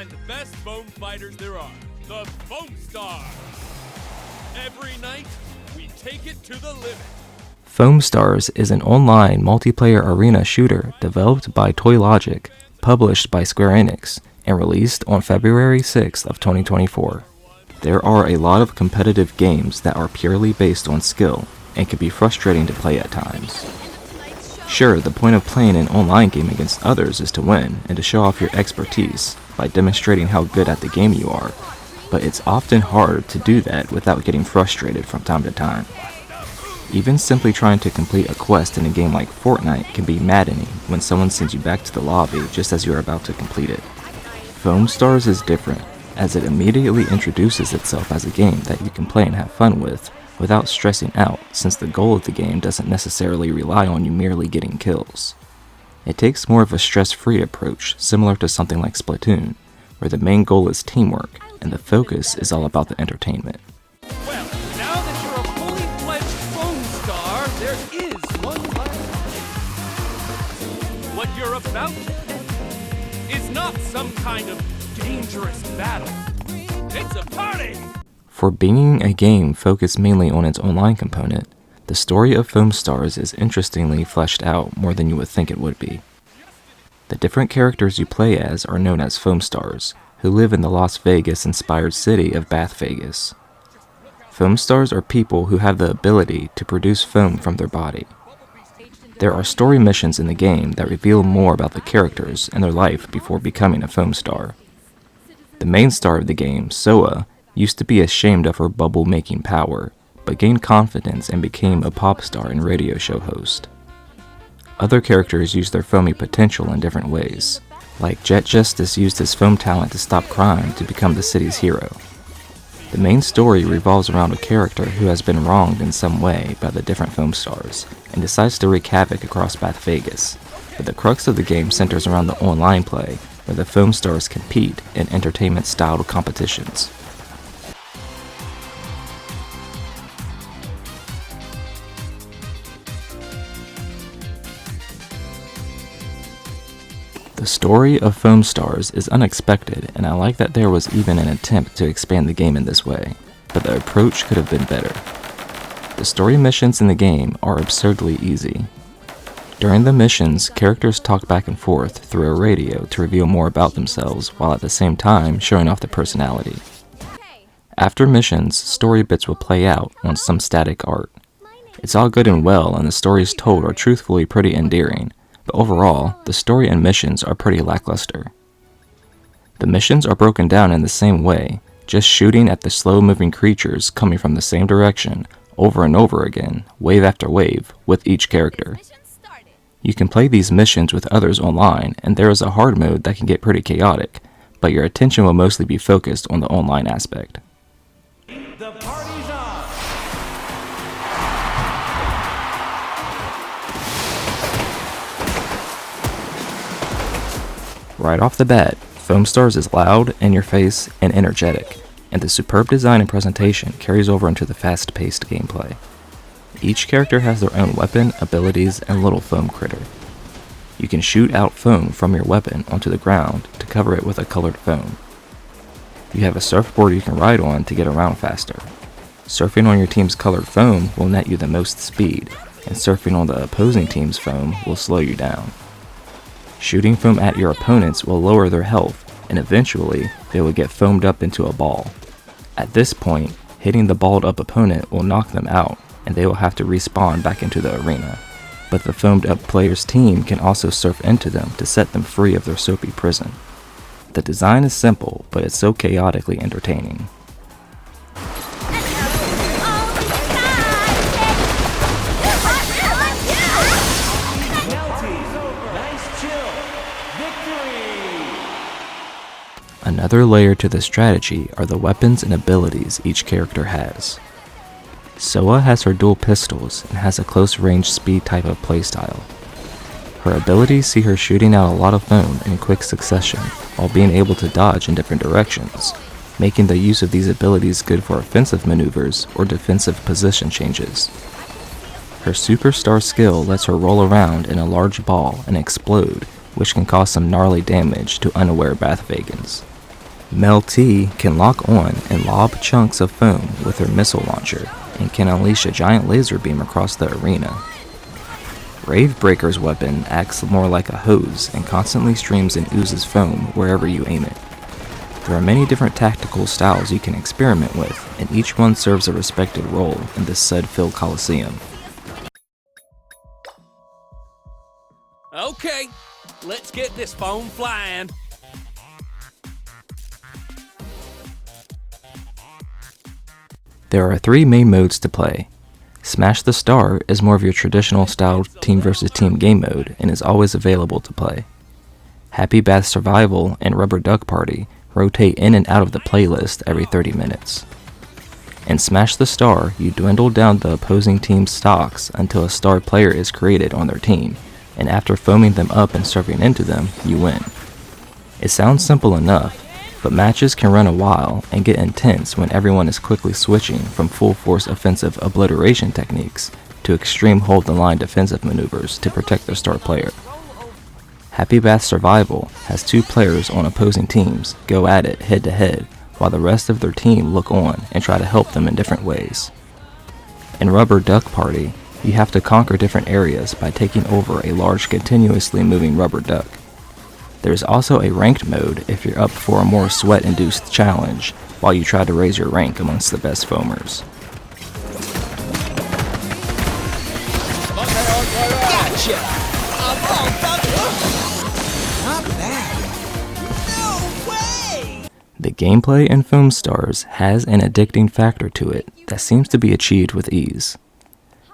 find the best foam fighters there are, the Foamstars. Every night, we take it to the limit. Foamstars is an online multiplayer arena shooter developed by Toylogic, published by Square Enix, and released on February 6th of 2024. There are a lot of competitive games that are purely based on skill and can be frustrating to play at times. Sure, the point of playing an online game against others is to win and to show off your expertise by demonstrating how good at the game you are, but it's often hard to do that without getting frustrated from time to time. Even simply trying to complete a quest in a game like Fortnite can be maddening when someone sends you back to the lobby just as you are about to complete it. Foamstars is different, as it immediately introduces itself as a game that you can play and have fun with without stressing out, since the goal of the game doesn't necessarily rely on you merely getting kills. It takes more of a stress-free approach, similar to something like Splatoon, where the main goal is teamwork and the focus is all about the entertainment. Well, now that you're a fully fledged Foamstar, there is one last thing. What you're about is not some kind of dangerous battle. It's a party! For being a game focused mainly on its online component, the story of Foamstars is interestingly fleshed out more than you would think it would be. The different characters you play as are known as Foamstars, who live in the Las Vegas-inspired city of Bath Vegas. Foamstars are people who have the ability to produce foam from their body. There are story missions in the game that reveal more about the characters and their life before becoming a Foamstar. The main star of the game, Soa, used to be ashamed of her bubble-making power, but gained confidence and became a pop star and radio show host. Other characters use their foamy potential in different ways, like Jet Justice used his foam talent to stop crime to become the city's hero. The main story revolves around a character who has been wronged in some way by the different Foamstars, and decides to wreak havoc across Bath Vegas, but the crux of the game centers around the online play, where the Foamstars compete in entertainment-styled competitions. The story of Foamstars is unexpected, and I like that there was even an attempt to expand the game in this way, but the approach could have been better. The story missions in the game are absurdly easy. During the missions, characters talk back and forth through a radio to reveal more about themselves while at the same time showing off their personality. After missions, story bits will play out on some static art. It's all good and well, and the stories told are truthfully pretty endearing, but overall, the story and missions are pretty lackluster. The missions are broken down in the same way, just shooting at the slow-moving creatures coming from the same direction, over and over again, wave after wave, with each character. You can play these missions with others online, and there is a hard mode that can get pretty chaotic, but your attention will mostly be focused on the online aspect. The party's on! Right off the bat, Foamstars is loud, in-your-face, and energetic, and the superb design and presentation carries over into the fast-paced gameplay. Each character has their own weapon, abilities, and little foam critter. You can shoot out foam from your weapon onto the ground to cover it with a colored foam. You have a surfboard you can ride on to get around faster. Surfing on your team's colored foam will net you the most speed, and surfing on the opposing team's foam will slow you down. Shooting foam at your opponents will lower their health, and eventually, they will get foamed up into a ball. At this point, hitting the balled up opponent will knock them out, and they will have to respawn back into the arena. But the foamed up player's team can also surf into them to set them free of their soapy prison. The design is simple, but it's so chaotically entertaining. Another layer to the strategy are the weapons and abilities each character has. Soa has her dual pistols and has a close-range speed type of playstyle. Her abilities see her shooting out a lot of foam in quick succession while being able to dodge in different directions, making the use of these abilities good for offensive maneuvers or defensive position changes. Her superstar skill lets her roll around in a large ball and explode, which can cause some gnarly damage to unaware Bath Vegans. Mel T can lock on and lob chunks of foam with her missile launcher and can unleash a giant laser beam across the arena. Ravebreaker's weapon acts more like a hose and constantly streams and oozes foam wherever you aim it. There are many different tactical styles you can experiment with, and each one serves a respected role in this sud-filled coliseum. Okay, let's get this foam flying. There are 3 main modes to play. Smash the Star is more of your traditional style team versus team game mode and is always available to play. Happy Bath Survival and Rubber Duck Party rotate in and out of the playlist every 30 minutes. In Smash the Star, you dwindle down the opposing team's stocks until a star player is created on their team, and after foaming them up and serving into them, you win. It sounds simple enough, but matches can run a while and get intense when everyone is quickly switching from full-force offensive obliteration techniques to extreme hold-the-line defensive maneuvers to protect their star player. Happy Bath Survival has 2 players on opposing teams go at it head-to-head while the rest of their team look on and try to help them in different ways. In Rubber Duck Party, you have to conquer different areas by taking over a large continuously moving rubber duck. There is also a ranked mode if you're up for a more sweat-induced challenge while you try to raise your rank amongst the best foamers. Gotcha! I'm all done. Not bad. No way! The gameplay in Foamstars has an addicting factor to it that seems to be achieved with ease.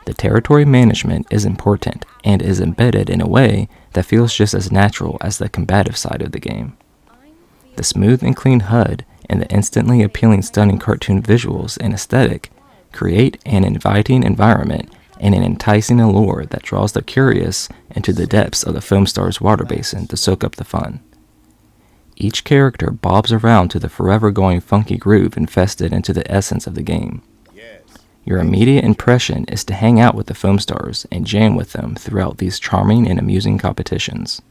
The territory management is important and is embedded in a way that feels just as natural as the combative side of the game. The smooth and clean HUD and the instantly appealing stunning cartoon visuals and aesthetic create an inviting environment and an enticing allure that draws the curious into the depths of the Foamstars water basin to soak up the fun. Each character bobs around to the forever going funky groove infested into the essence of the game. Your immediate impression is to hang out with the Foamstars and jam with them throughout these charming and amusing competitions.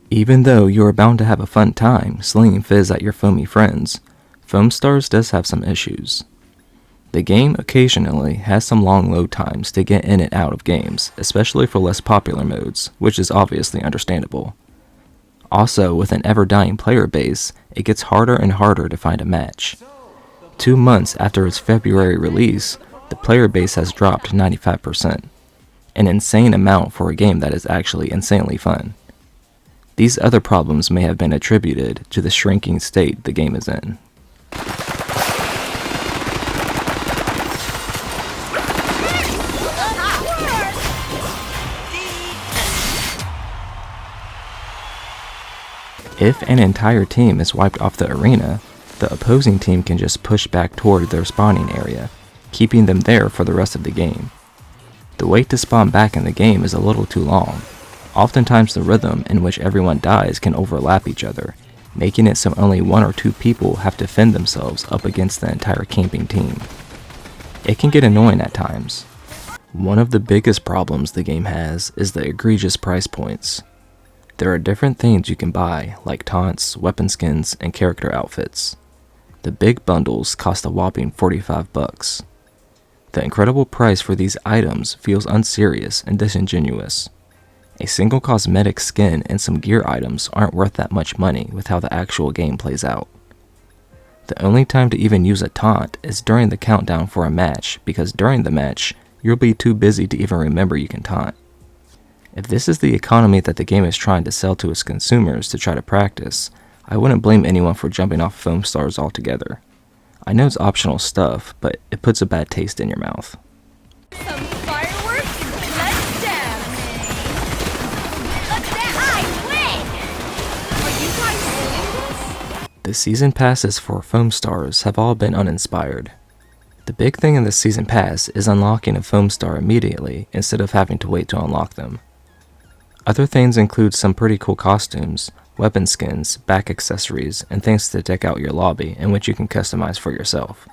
Even though you are bound to have a fun time slinging fizz at your foamy friends, Foamstars does have some issues. The game occasionally has some long load times to get in and out of games, especially for less popular modes, which is obviously understandable. Also, with an ever-dying player base, it gets harder and harder to find a match. 2 months after its February release, the player base has dropped 95%, an insane amount for a game that is actually insanely fun. These other problems may have been attributed to the shrinking state the game is in. If an entire team is wiped off the arena, the opposing team can just push back toward their spawning area, keeping them there for the rest of the game. The wait to spawn back in the game is a little too long. Oftentimes the rhythm in which everyone dies can overlap each other, making it so only 1 or 2 people have to fend themselves up against the entire camping team. It can get annoying at times. One of the biggest problems the game has is the egregious price points. There are different things you can buy, like taunts, weapon skins, and character outfits. The big bundles cost a whopping $45. The incredible price for these items feels unserious and disingenuous. A single cosmetic skin and some gear items aren't worth that much money with how the actual game plays out. The only time to even use a taunt is during the countdown for a match, because during the match, you'll be too busy to even remember you can taunt. If this is the economy that the game is trying to sell to its consumers to try to practice, I wouldn't blame anyone for jumping off Foamstars altogether. I know it's optional stuff, but it puts a bad taste in your mouth. Some fireworks? Let's dance! Let's dance! I win! Are you guys seeing this? The season passes for Foamstars have all been uninspired. The big thing in the season pass is unlocking a Foamstar immediately instead of having to wait to unlock them. Other things include some pretty cool costumes, weapon skins, back accessories, and things to deck out your lobby, in which you can customize for yourself.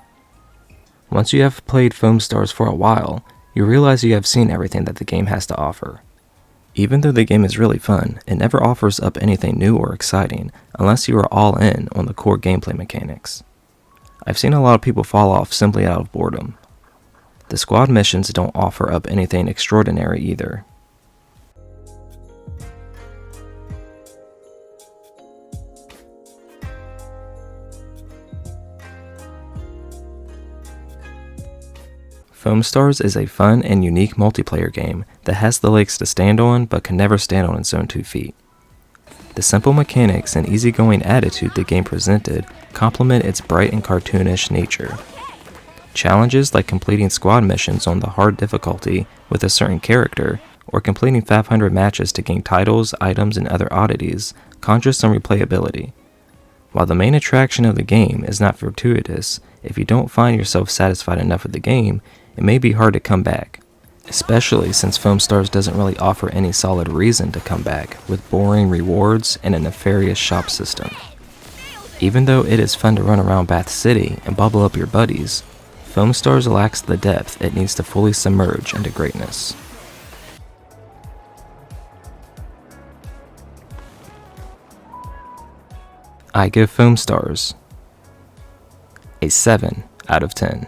Once you have played Foamstars for a while, you realize you have seen everything that the game has to offer. Even though the game is really fun, it never offers up anything new or exciting unless you are all in on the core gameplay mechanics. I've seen a lot of people fall off simply out of boredom. The squad missions don't offer up anything extraordinary either. Foamstars is a fun and unique multiplayer game that has the legs to stand on but can never stand on its own 2 feet. The simple mechanics and easygoing attitude the game presented complement its bright and cartoonish nature. Challenges like completing squad missions on the hard difficulty with a certain character, or completing 500 matches to gain titles, items, and other oddities conjure some replayability. While the main attraction of the game is not fortuitous, if you don't find yourself satisfied enough with the game, it may be hard to come back, especially since Foamstars doesn't really offer any solid reason to come back, with boring rewards and a nefarious shop system. Even though it is fun to run around Bath City and bubble up your buddies, Foamstars lacks the depth it needs to fully submerge into greatness. I give Foamstars a 7 out of 10.